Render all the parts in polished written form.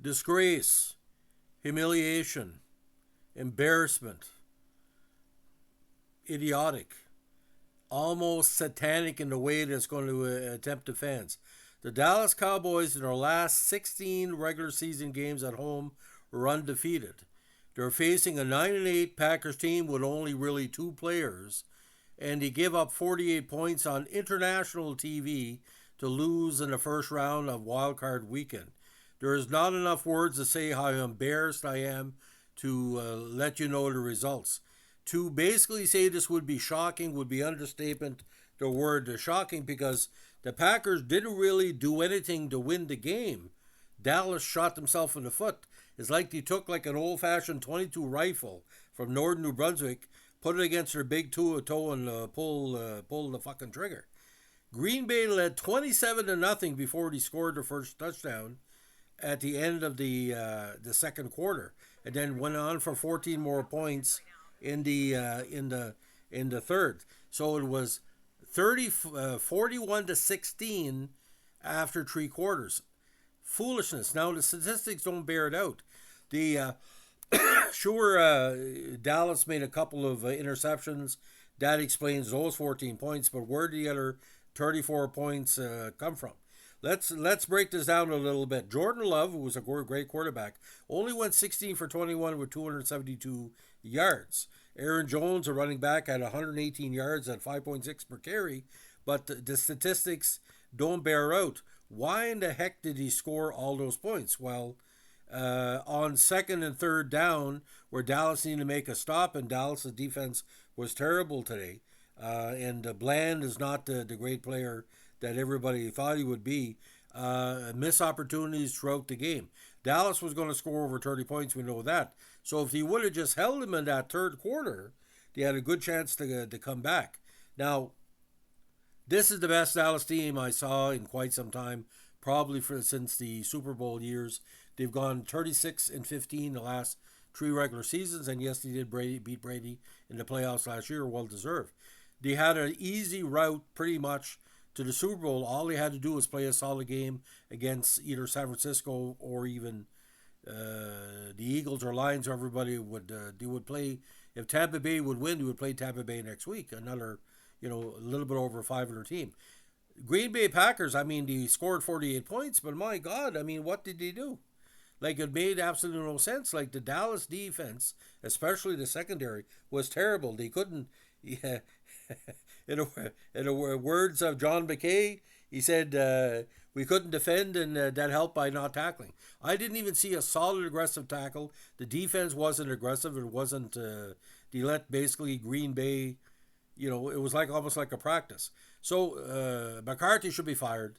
disgrace, humiliation, embarrassment, idiotic, almost satanic in the way that it's going to attempt defense. The Dallas Cowboys, in their last 16 regular season games at home, were undefeated. They're facing a 9-8 Packers team with only really two players, and they give up 48 points on international TV to lose in the first round of Wild Card Weekend. There is not enough words to say how embarrassed I am to let you know the results. To basically say this would be shocking would be understatement the word shocking, because the Packers didn't really do anything to win the game. Dallas shot themselves in the foot. It's like they took like an old-fashioned .22 rifle from northern New Brunswick, put it against their big toe and pull the fucking trigger. Green Bay led 27-0 before they scored their first touchdown at the end of the second quarter, and then went on for 14 more points in the third. So it was 41-16 after three quarters. Foolishness. Now the statistics don't bear it out. Dallas made a couple of interceptions. That explains those 14 points. But where did the other 34 points come from? Let's break this down a little bit. Jordan Love, who was a great quarterback, only went 16 for 21 with 272 yards. Aaron Jones, a running back, had 118 yards at 5.6 per carry, but the statistics don't bear out. Why in the heck did he score all those points? Well, on second and third down, where Dallas needed to make a stop, and Dallas' defense was terrible today, and Bland is not the great player that everybody thought he would be. Missed opportunities throughout the game. Dallas was going to score over 30 points, we know that. So if he would have just held them in that third quarter, they had a good chance to come back. Now, this is the best Dallas team I saw in quite some time, probably since the Super Bowl years. They've gone 36-15 the last three regular seasons, and yes, they did beat Brady in the playoffs last year, well deserved. They had an easy route pretty much to the Super Bowl. All they had to do was play a solid game against either San Francisco or even the Eagles or Lions, or everybody would play. If Tampa Bay would win, they would play Tampa Bay next week. Another, a little bit over 500 team. Green Bay Packers, they scored 48 points, but my God, what did they do? Like, it made absolutely no sense. Like, the Dallas defense, especially the secondary, was terrible. They couldn't, in the words of John McKay, he said, we couldn't defend, and that helped by not tackling. I didn't even see a solid aggressive tackle. The defense wasn't aggressive. It wasn't, they let basically Green Bay, it was almost like a practice. So McCarthy should be fired.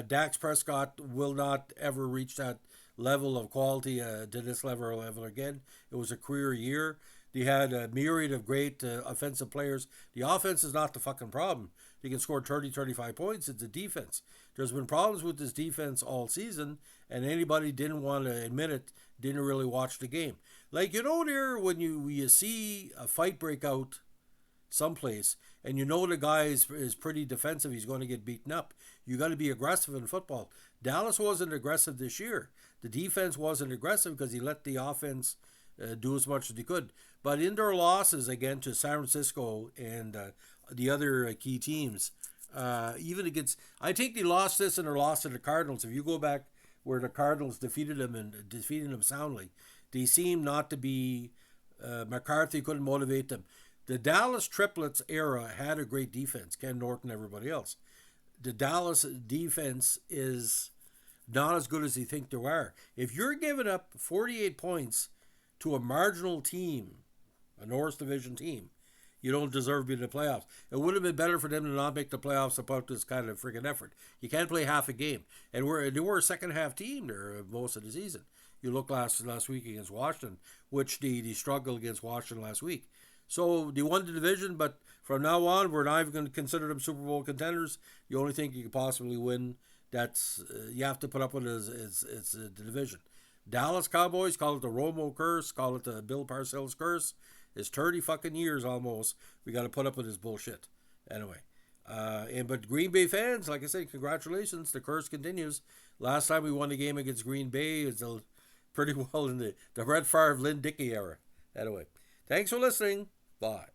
Dak Prescott will not ever reach that level of quality to this level again. It was a career year. They had a myriad of great offensive players. The offense is not the fucking problem. They can score 30, 35 points. It's the defense. There's been problems with this defense all season, and anybody didn't want to admit it, didn't really watch the game. Like, there, when you see a fight break out someplace, and the guy is pretty defensive, he's going to get beaten up. You got to be aggressive in football. Dallas wasn't aggressive this year. The defense wasn't aggressive because he let the offense do as much as he could. But in their losses, again, to San Francisco and the other key teams, even against, I think they lost this and their loss to the Cardinals. If you go back where the Cardinals defeated them soundly, they seem not to be, McCarthy couldn't motivate them. The Dallas triplets era had a great defense, Ken Norton, everybody else. The Dallas defense is not as good as they think they are. If you're giving up 48 points to a marginal team, a North Division team, you don't deserve to be in the playoffs. It would have been better for them to not make the playoffs about this kind of freaking effort. You can't play half a game. And they were a second half team there most of the season. You look last week against Washington, which they struggled against Washington last week. So they won the division, but from now on, we're not even going to consider them Super Bowl contenders. The only thing you could possibly win, that's you have to put up with is the division. Dallas Cowboys, call it the Romo curse, call it the Bill Parcells curse. It's 30 fucking years almost. We got to put up with this bullshit. Anyway, but Green Bay fans, like I said, congratulations. The curse continues. Last time we won a game against Green Bay is pretty well in the Brett Favre, Lynn Dickey era. Anyway, thanks for listening. Bye.